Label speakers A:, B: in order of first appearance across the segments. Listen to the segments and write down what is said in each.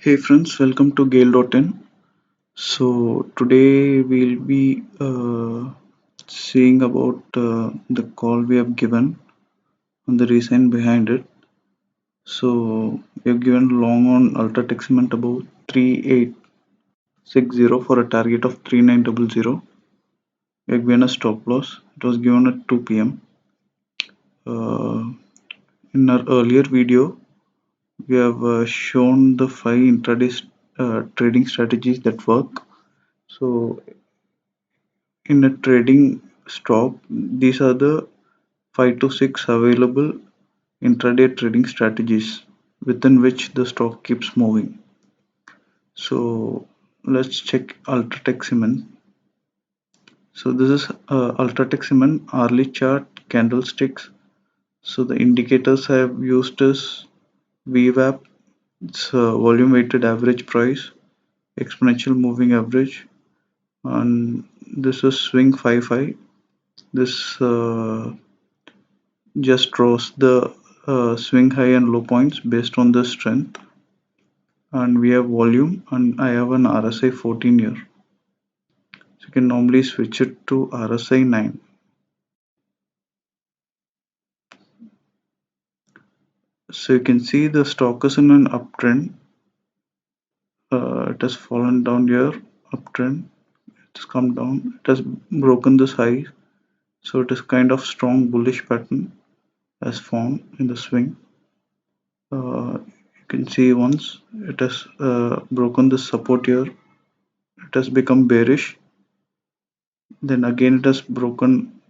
A: Hey friends, welcome to Gale.in. So today we'll be seeing about the call we have given and the reason behind it. So we have given long on Ultratech Cement about 3860 for a target of 3900. We have given a stop loss. It was given at 2 p.m. In our earlier video, we have shown the five intraday trading strategies that work. So in a trading stock, these are the 5 to 6 available intraday trading strategies within which the stock keeps moving. So let's check Ultratech Cement. So this is Ultratech Cement hourly chart candlesticks. So the indicators I have used is VWAP, it's volume weighted average price, exponential moving average, and this is swing 55. This just draws the swing high and low points based on the strength, and we have volume, and I have an RSI 14 here, so you can normally switch it to RSI 9. So you can see the stock is in an uptrend. It has fallen down here, uptrend. It has come down, it has broken this high, so it is kind of strong bullish pattern as formed in the swing. You can see once it has broken the support here, it has become bearish. Then again it has broken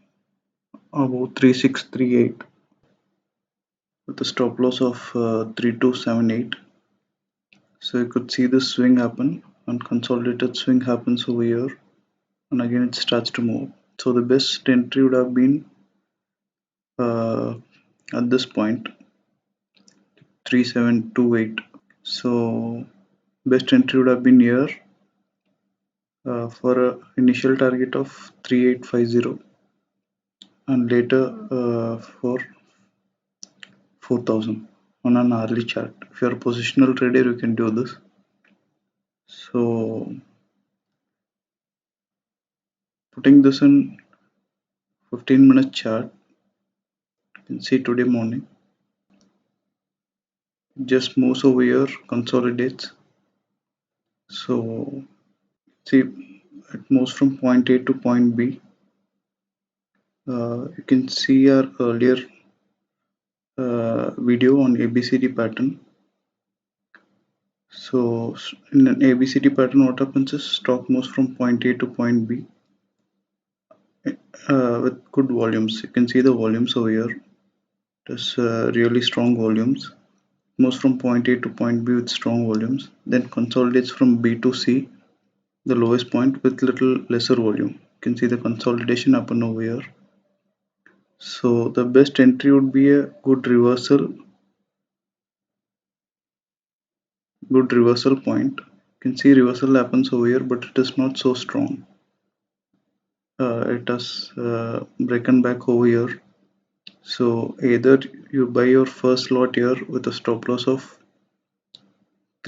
A: about 3638 with a stop loss of 3278. So you could see this swing happen, and consolidated swing happens over here, and again it starts to move. So the best entry would have been uh, at this point 3728. So best entry would have been here for a initial target of 3850, and later for 4000 on an hourly chart. If you're a positional trader, you can do this. So putting this in 15-minute chart, you can see today morning, it just moves over here, consolidates. So see, it moves from point A to point B. You can see our earlier video on ABCD pattern. So in an ABCD pattern, what happens is stock moves from point A to point B with good volumes. You can see the volumes over here. There's really strong volumes. Moves from point A to point B with strong volumes. Then consolidates from B to C, the lowest point, with little lesser volume. You can see the consolidation happen over here. So the best entry would be a good reversal point. You can see reversal happens over here, but it is not so strong. It has broken back over here. So either you buy your first lot here with a stop loss of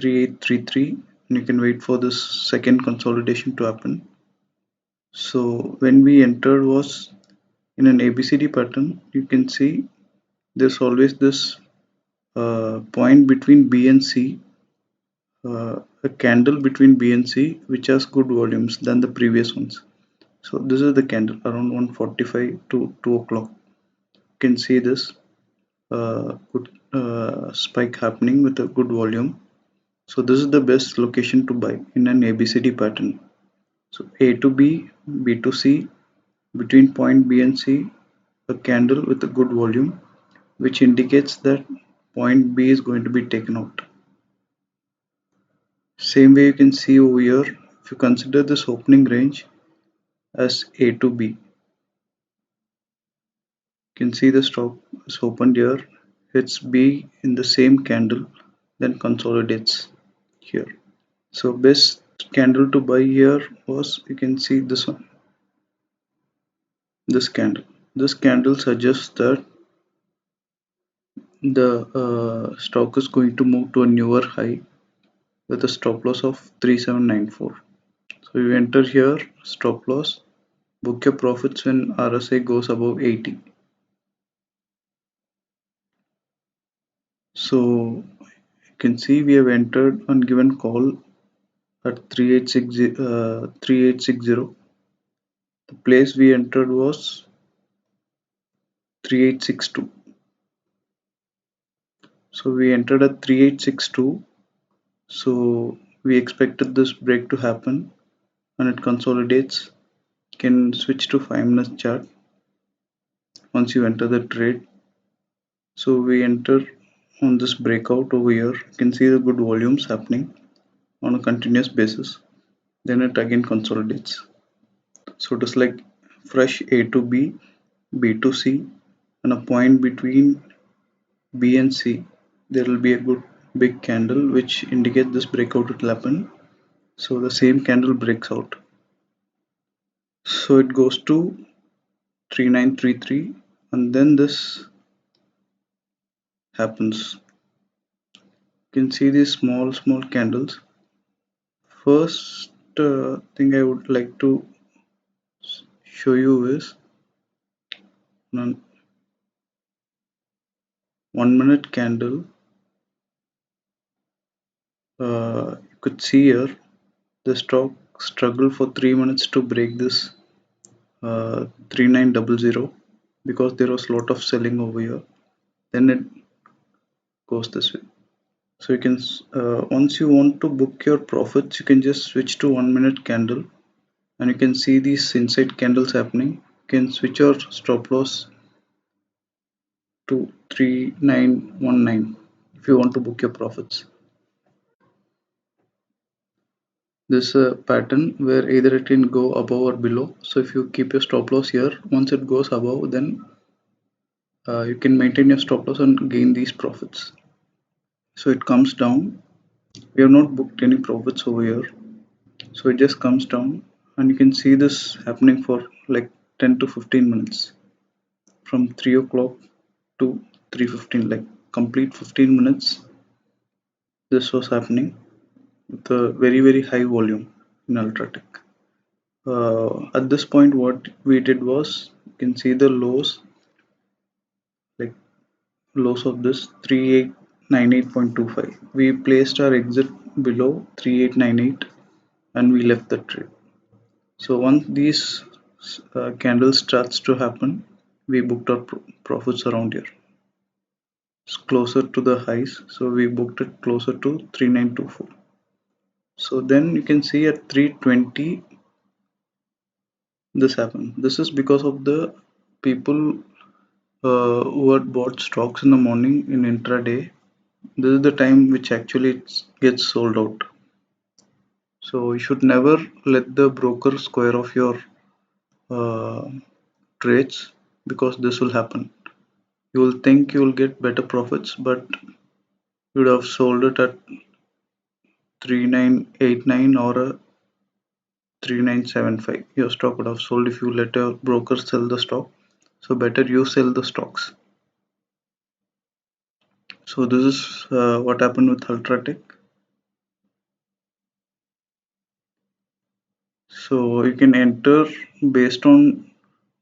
A: 3833, and you can wait for this second consolidation to happen. So when we entered was in an ABCD pattern, you can see there's always this point between B and C, a candle between B and C, which has good volumes than the previous ones. So this is the candle around 1:45 to 2 o'clock. You can see this good spike happening with a good volume. So this is the best location to buy in an ABCD pattern. So A to B, B to C, between point B and C, a candle with a good volume, which indicates that point B is going to be taken out. Same way you can see over here, if you consider this opening range as A to B, you can see the stock is opened here, hits B in the same candle, then consolidates here. So best candle to buy here was, you can see this one, this candle. This candle suggests that the stock is going to move to a newer high, with a stop loss of 3794. So you enter here stop loss, book your profits when RSI goes above 80. So you can see we have entered on given call at 3860. The place we entered was 3862. So we entered at 3862. So we expected this break to happen and it consolidates. Can switch to 5 minutes chart once you enter the trade. So we enter on this breakout over here. You can see the good volumes happening on a continuous basis. Then it again consolidates. So it is like fresh A to B, B to C, and a point between B and C. There will be a good big candle which indicates this breakout will happen. So the same candle breaks out. So it goes to 3933 and then this happens. You can see these small candles. First thing I would like to show you is on 1 minute candle. You could see here the stock struggle for 3 minutes to break this 3900 because there was a lot of selling over here. Then it goes this way. So you can once you want to book your profits, you can just switch to 1 minute candle, and you can see these inside candles happening. You can switch your stop loss to 3919 if you want to book your profits. This is a pattern where either it can go above or below. So if you keep your stop loss here, once it goes above, then you can maintain your stop loss and gain these profits. So it comes down. We have not booked any profits over here. So it just comes down, and you can see this happening for like 10 to 15 minutes from 3 o'clock to 3:15, like complete 15 minutes. This was happening with a very high volume in Ultratech. At this point, what we did was you can see the lows, like lows of this 3898.25. We placed our exit below 3898 and we left the trade. So once these candles starts to happen, we booked our profits around here. It's closer to the highs, so we booked it closer to 3924. So then you can see at 320 this happened. This is because of the people who had bought stocks in the morning in intraday. This is the time which actually gets sold out. So you should never let the broker square off your uh, trades, because this will happen. You will think you will get better profits, but you would have sold it at 3989 or a 3975. Your stock would have sold if you let your broker sell the stock. So better you sell the stocks. So this is what happened with Ultratech. So you can enter based on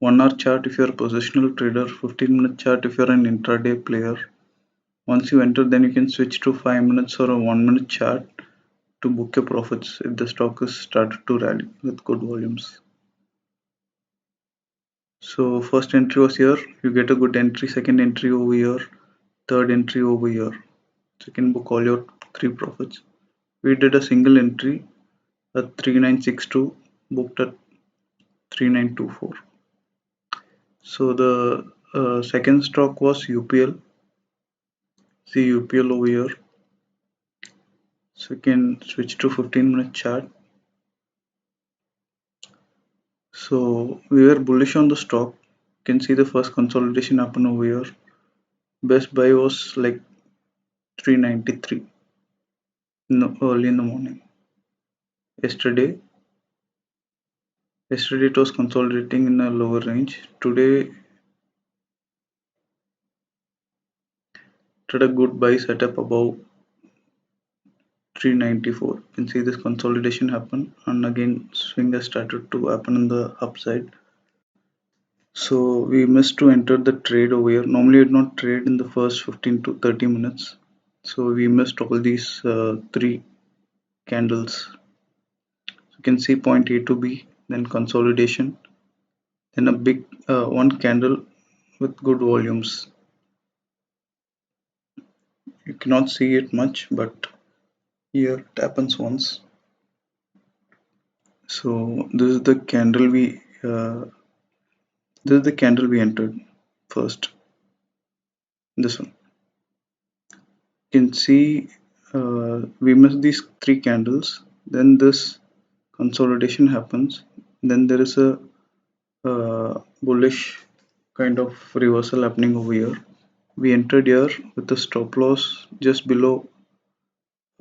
A: 1 hour chart if you're a positional trader, 15-minute chart if you're an intraday player. Once you enter, then you can switch to 5 minutes or a 1 minute chart to book your profits if the stock has started to rally with good volumes. So first entry was here, you get a good entry, second entry over here, third entry over here. So you can book all your 3 profits. We did a single entry at 3962, booked at 3924. So the second stock was UPL. See UPL over here. So you can switch to 15-minute chart. So we were bullish on the stock. You can see the first consolidation happen over here. Best buy was like 393 early in the morning. Yesterday it was consolidating in a lower range. Today it had a good buy setup above 394. You can see this consolidation happen, and again swing has started to happen on the upside. So we missed to enter the trade over here. Normally it not trade in the first 15 to 30 minutes. So we missed all these three candles. You can see point A to B, then consolidation, then a big one candle with good volumes. You cannot see it much, but here it happens once. So this is the candle we entered first. This one. You can see we missed these three candles. Then this consolidation happens. Then there is a bullish kind of reversal happening over here. We entered here with the stop loss just below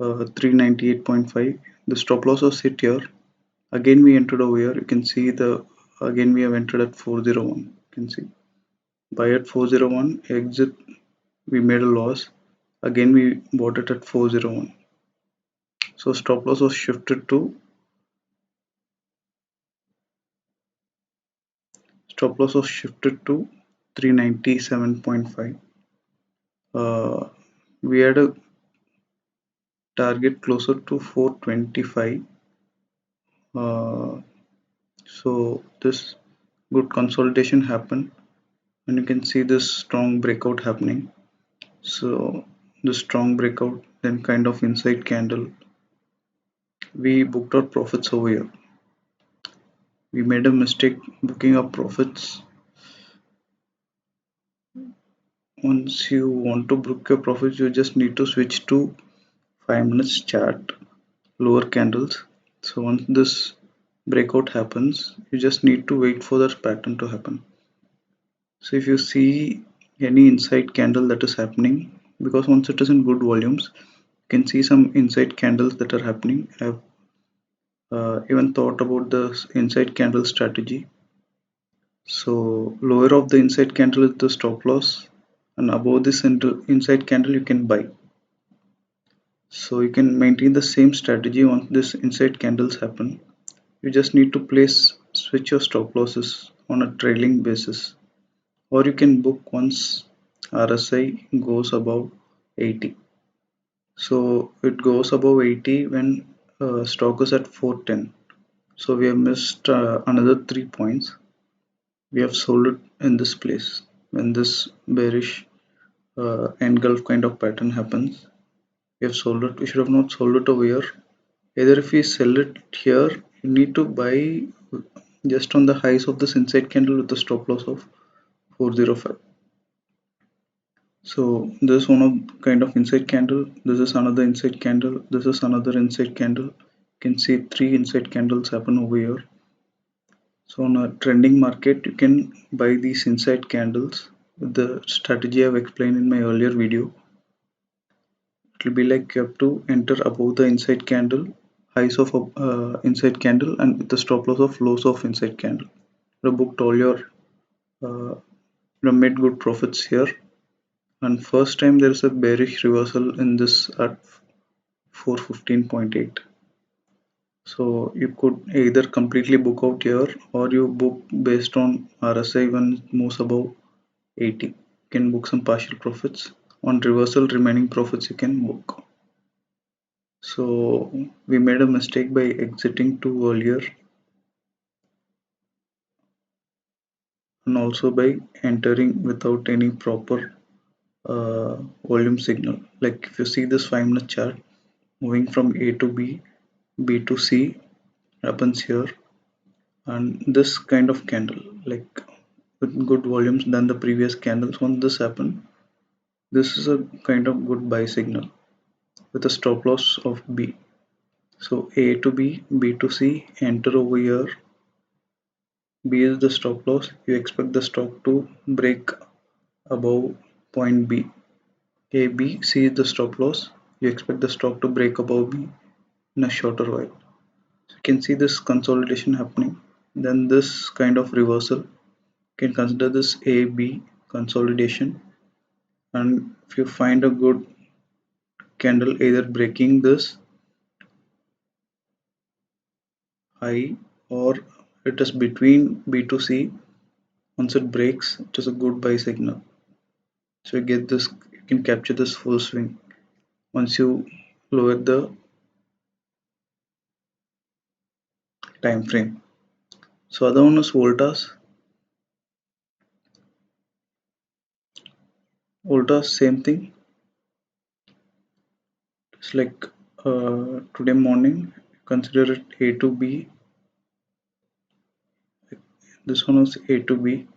A: 398.5. The stop loss was hit here. Again we entered over here. You can see the again we have entered at 401. You can see buy at 401, exit we made a loss. Again we bought it at 401. So stop loss was shifted to 397.5. We had a target closer to 425. So this good consolidation happened, and you can see this strong breakout happening. So the strong breakout, then kind of inside candle, we booked our profits over here. We made a mistake booking our profits. Once you want to book your profits, you just need to switch to 5 minutes chart, lower candles. So once this breakout happens, you just need to wait for that pattern to happen. So if you see any inside candle that is happening, because once it is in good volumes, you can see some inside candles that are happening. I have even thought about the inside candle strategy. So lower of the inside candle is the stop loss, and above this inside candle you can buy. So you can maintain the same strategy once this inside candles happen. You just need to switch your stop losses on a trailing basis, or you can book once RSI goes above 80. So it goes above 80 when stock is at 410. So we have missed another 3 points. We have sold it in this place when this bearish engulf kind of pattern happens. We have sold it. We should have not sold it over here. Either if we sell it here, you need to buy just on the highs of this inside candle with the stop loss of 405. So this is one of kind of inside candle. This is another inside candle. This is another inside candle. You can see three inside candles happen over here. So on a trending market, you can buy these inside candles with the strategy I've explained in my earlier video. It will be like you have to enter above the inside candle, highs of inside candle, and with the stop loss of lows of inside candle. You booked all your made good profits here. And first time there is a bearish reversal in this at 415.8. So you could either completely book out here, or you book based on RSI when it moves above 80. You can book some partial profits. On reversal, remaining profits you can book. So we made a mistake by exiting too earlier, and also by entering without any proper volume signal. Like if you see this 5-minute chart moving from A to B, B to C happens here, and this kind of candle, like with good volumes than the previous candles. Once this happen, this is a kind of good buy signal with a stop loss of B. So A to B, B to C, enter over here. B is the stop loss. You expect the stock to break above point B. A, B, C is the stop loss. You expect the stock to break above B in a shorter while. So you can see this consolidation happening. Then this kind of reversal. You can consider this A, B consolidation. And if you find a good candle either breaking this high or it is between B to C. Once it breaks, it is a good buy signal. So you get this, you can capture this full swing once you lower the time frame. So other one is Voltas. Voltas same thing. It's like today morning, consider it A to B. This one is A to B.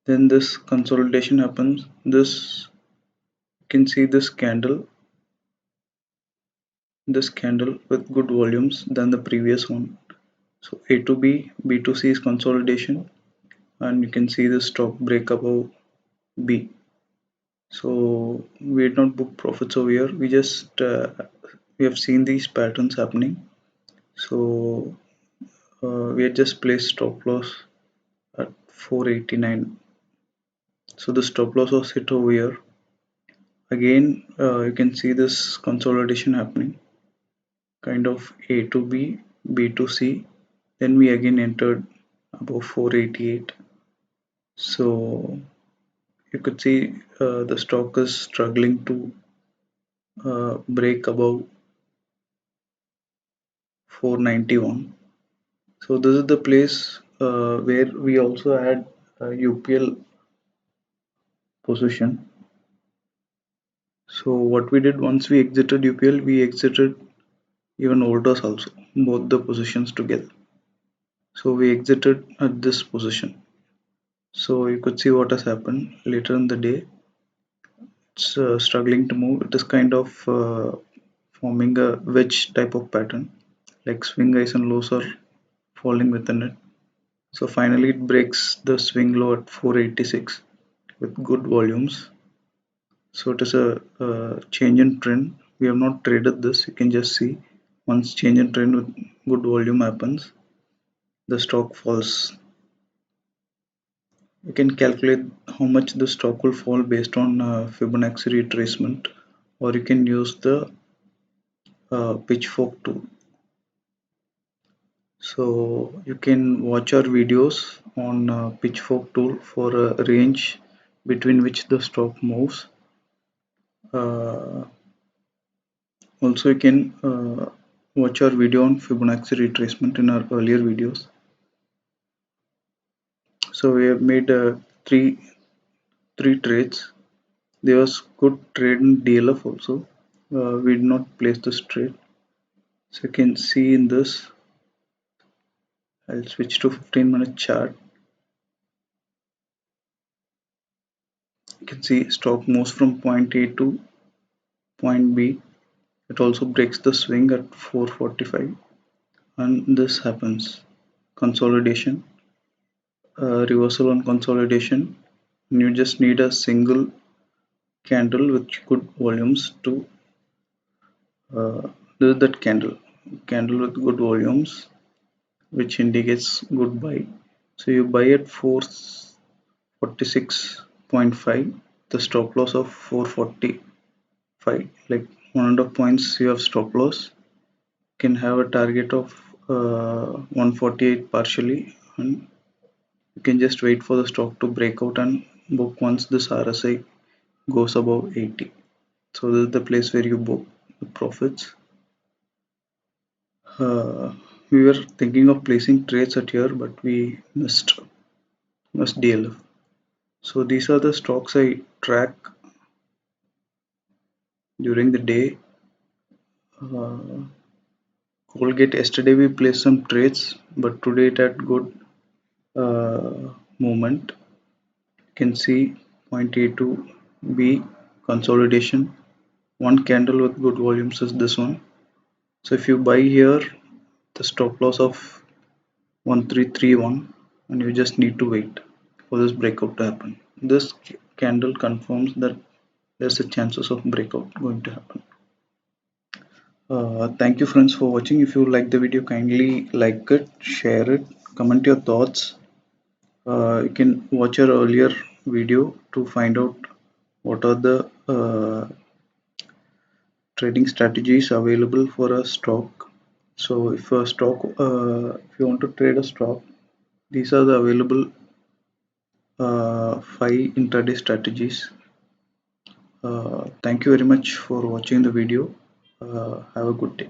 A: Then this consolidation happens. This you can see this candle with good volumes than the previous one. So A to B, B to C is consolidation, and you can see the stock break above B. So we did not book profits over here. We have seen these patterns happening. So we had just placed stop loss at 489. So the stop loss was hit over here. Again, you can see this consolidation happening, kind of A to B, B to C. Then we again entered above 488. So you could see the stock is struggling to break above 491. So this is the place where we also had UPL position. So what we did, once we exited UPL, we exited even Voltas also, both the positions together. So we exited at this position. So you could see what has happened later in the day. It's struggling to move. It is kind of forming a wedge type of pattern, like swing highs and lows are falling within it. So finally it breaks the swing low at 486 with good volumes. So it is a change in trend. We have not traded this. You can just see once change in trend with good volume happens, the stock falls. You can calculate how much the stock will fall based on Fibonacci retracement, or you can use the pitchfork tool. So you can watch our videos on pitchfork tool for a range between which the stock moves. Also, you can watch our video on Fibonacci retracement in our earlier videos. So we have made three trades. There was good trade in DLF also. We did not place this trade. So you can see in this. I'll switch to 15-minute chart. You can see stock moves from point A to point B. It also breaks the swing at 445, and this happens. Consolidation, reversal on consolidation. And you just need a single candle with good volumes to do that candle with good volumes, which indicates good buy. So you buy at 446.5, the stop loss of 445, like 100 points you have stop loss. Can have a target of 148 partially, and you can just wait for the stock to break out and book once this RSI goes above 80. So this is the place where you book the profits. We were thinking of placing trades at here, but we missed DLF. So these are the stocks I track during the day. Colgate, yesterday we placed some trades, but today it had good movement. You can see point A to B consolidation. One candle with good volumes is this one. So if you buy here, the stop loss of 1331, and you just need to wait for this breakout to happen. This candle confirms that there's a chances of breakout going to happen. Thank you friends for watching. If you like the video, kindly like it, share it, comment your thoughts. You can watch our earlier video to find out what are the trading strategies available for a stock. So if a stock, if you want to trade a stock, these are the available 5 intraday strategies. Thank you very much for watching the video. Have a good day.